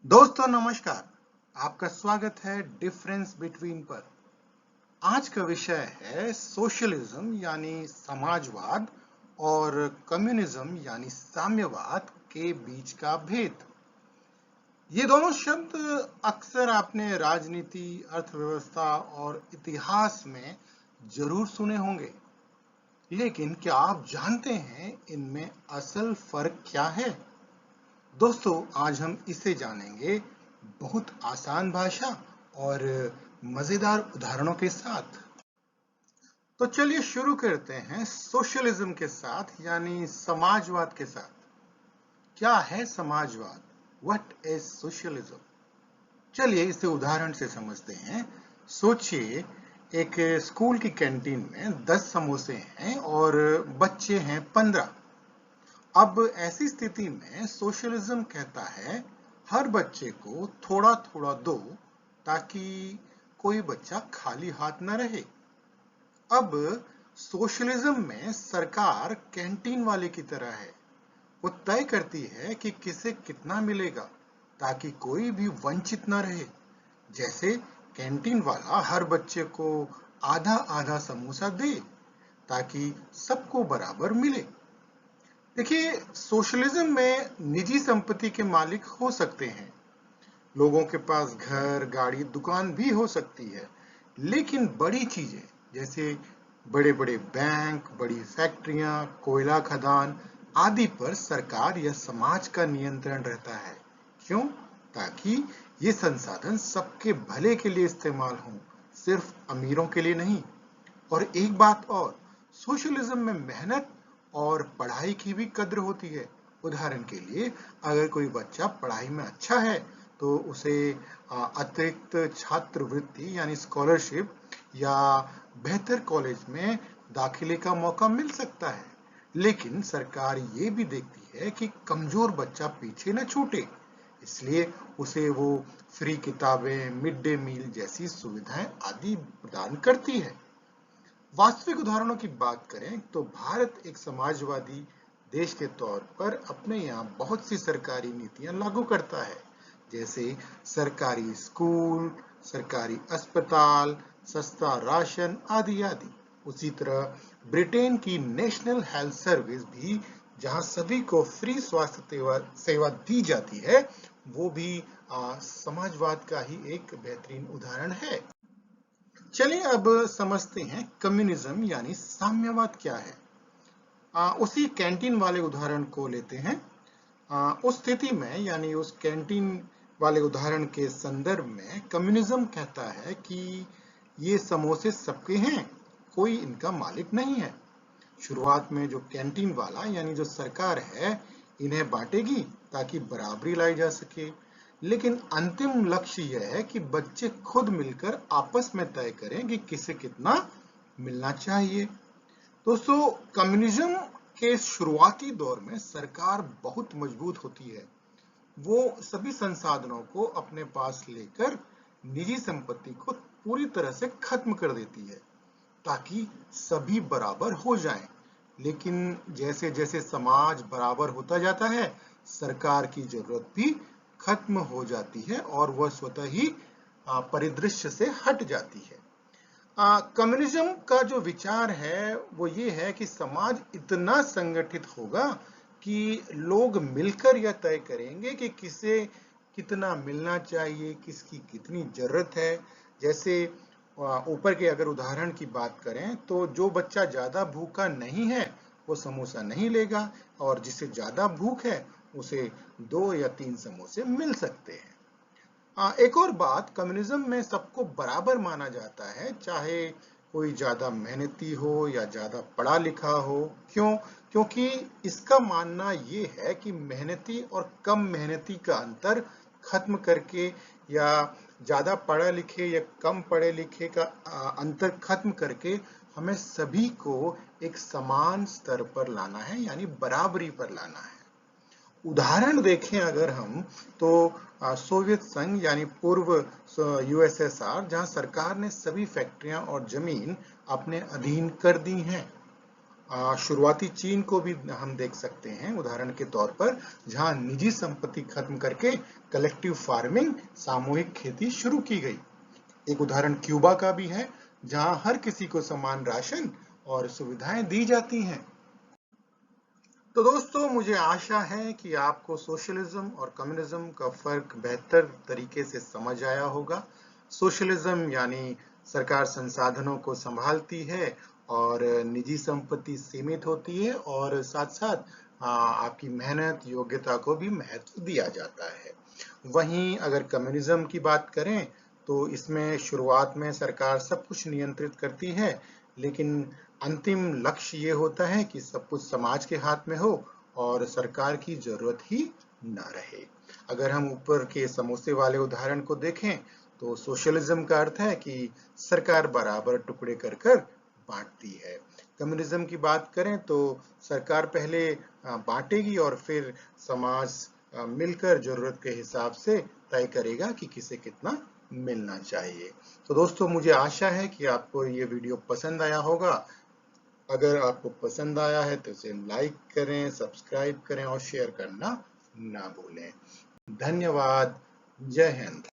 दोस्तों नमस्कार। आपका स्वागत है डिफरेंस बिटवीन पर। आज का विषय है सोशलिज्म यानी समाजवाद और कम्युनिज्म यानी साम्यवाद के बीच का भेद। ये दोनों शब्द अक्सर आपने राजनीति, अर्थव्यवस्था और इतिहास में जरूर सुने होंगे, लेकिन क्या आप जानते हैं इनमें असल फर्क क्या है? दोस्तों आज हम इसे जानेंगे बहुत आसान भाषा और मजेदार उदाहरणों के साथ। तो चलिए शुरू करते हैं सोशलिज्म के साथ यानी समाजवाद के साथ। क्या है समाजवाद? What is socialism? चलिए इसे उदाहरण से समझते हैं। सोचिए एक स्कूल की कैंटीन में 10 समोसे हैं और बच्चे हैं 15। अब ऐसी स्थिति में सोशलिज्म कहता है हर बच्चे को थोड़ा थोड़ा दो ताकि कोई बच्चा खाली हाथ न रहे। अब सोशलिज्म में सरकार कैंटीन वाले की तरह है। वो तय करती है कि किसे कितना मिलेगा ताकि कोई भी वंचित न रहे। जैसे कैंटीन वाला हर बच्चे को आधा आधा समोसा दे ताकि सबको बराबर मिले। देखिए सोशलिज्म में निजी संपत्ति के मालिक हो सकते हैं। लोगों के पास घर, गाड़ी, दुकान भी हो सकती है, लेकिन बड़ी चीजें जैसे बड़े बड़े बैंक, बड़ी फैक्ट्रियां, कोयला खदान आदि पर सरकार या समाज का नियंत्रण रहता है। क्यों? ताकि ये संसाधन सबके भले के लिए इस्तेमाल हों, सिर्फ अमीरों के लिए नहीं। और एक बात और, सोशलिज्म में मेहनत और पढ़ाई की भी कद्र होती है। उदाहरण के लिए अगर कोई बच्चा पढ़ाई में अच्छा है तो उसे अतिरिक्त छात्रवृत्ति यानी स्कॉलरशिप या बेहतर कॉलेज में दाखिले का मौका मिल सकता है। लेकिन सरकार ये भी देखती है कि कमजोर बच्चा पीछे न छूटे, इसलिए उसे वो फ्री किताबें, मिड डे मील जैसी सुविधाएं आदि प्रदान करती है। वास्तविक उदाहरणों की बात करें तो भारत एक समाजवादी देश के तौर पर अपने यहाँ बहुत सी सरकारी नीतियां लागू करता है, जैसे सरकारी स्कूल, सरकारी अस्पताल, सस्ता राशन आदि आदि। उसी तरह ब्रिटेन की नेशनल हेल्थ सर्विस भी, जहां सभी को फ्री स्वास्थ्य सेवा दी जाती है, वो भी समाजवाद का ही एक बेहतरीन उदाहरण है। चलिए अब समझते हैं कम्युनिज्म यानी साम्यवाद क्या है। उसी कैंटीन वाले उदाहरण को लेते हैं। उस स्थिति में यानी उस कैंटीन वाले उदाहरण के संदर्भ में कम्युनिज्म कहता है कि ये समोसे सबके हैं, कोई इनका मालिक नहीं है। शुरुआत में जो कैंटीन वाला यानी जो सरकार है इन्हें बांटेगी ताकि बराबरी लाई जा सके, लेकिन अंतिम लक्ष्य यह है कि बच्चे खुद मिलकर आपस में तय करें कि किसे कितना मिलना चाहिए। दोस्तों कम्युनिज्म के शुरुआती दौर में सरकार बहुत मजबूत होती है। वो सभी संसाधनों को अपने पास लेकर निजी संपत्ति को पूरी तरह से खत्म कर देती है ताकि सभी बराबर हो जाएं। लेकिन जैसे जैसे समाज बराबर होता जाता है, सरकार की जरूरत भी खत्म हो जाती है और वह स्वतः ही परिदृश्य से हट जाती है। कम्युनिज्म का जो विचार है वो ये है कि समाज इतना संगठित होगा कि लोग मिलकर यह तय करेंगे कि किसे कितना मिलना चाहिए, किसकी कितनी जरूरत है। जैसे ऊपर के अगर उदाहरण की बात करें तो जो बच्चा ज्यादा भूखा नहीं है वो समोसा नहीं लेगा, और जिसे ज्यादा भूख है उसे 2 या 3 समोसे मिल सकते हैं। एक और बात, कम्युनिज्म में सबको बराबर माना जाता है, चाहे कोई ज्यादा मेहनती हो या ज्यादा पढ़ा लिखा हो। क्यों? क्योंकि इसका मानना ये है कि मेहनती और कम मेहनती का अंतर खत्म करके, या ज्यादा पढ़े लिखे या कम पढ़े लिखे का अंतर खत्म करके हमें सभी को एक समान स्तर पर लाना है, यानी बराबरी पर लाना है। उदाहरण देखें अगर हम तो सोवियत संघ यानी पूर्व यूएसएसआर, जहां सरकार ने सभी फैक्ट्रियां और जमीन अपने अधीन कर दी हैं। शुरुआती चीन को भी हम देख सकते हैं उदाहरण के तौर पर, जहां निजी संपत्ति खत्म करके कलेक्टिव फार्मिंग, सामूहिक खेती शुरू की गई। एक उदाहरण क्यूबा का भी है, जहां हर किसी को समान राशन और सुविधाएं दी जाती हैं। तो दोस्तों, मुझे आशा है कि आपको सोशलिज्म और कम्युनिज्म का फर्क बेहतर तरीके से समझ आया होगा। सोशलिज्म यानी सरकार संसाधनों को संभालती है और निजी संपत्ति सीमित होती है, और साथ साथ आपकी मेहनत, योग्यता को भी महत्व दिया जाता है। वहीं अगर कम्युनिज्म की बात करें तो इसमें शुरुआत में सरकार सब कुछ नियंत्रित करती है, लेकिन अंतिम लक्ष्य ये होता है कि सब कुछ समाज के हाथ में हो और सरकार की जरूरत ही ना रहे। अगर हम ऊपर के समोसे वाले उदाहरण को देखें तो सोशलिज्म का अर्थ है कि सरकार बराबर टुकड़े कर कर बांटती है। कम्युनिज्म की बात करें तो सरकार पहले बांटेगी और फिर समाज मिलकर जरूरत के हिसाब से तय करेगा कि किसे कितना मिलना चाहिए। तो दोस्तों, मुझे आशा है कि आपको ये वीडियो पसंद आया होगा। अगर आपको पसंद आया है तो इसे लाइक करें, सब्सक्राइब करें और शेयर करना ना भूलें। धन्यवाद। जय हिंद।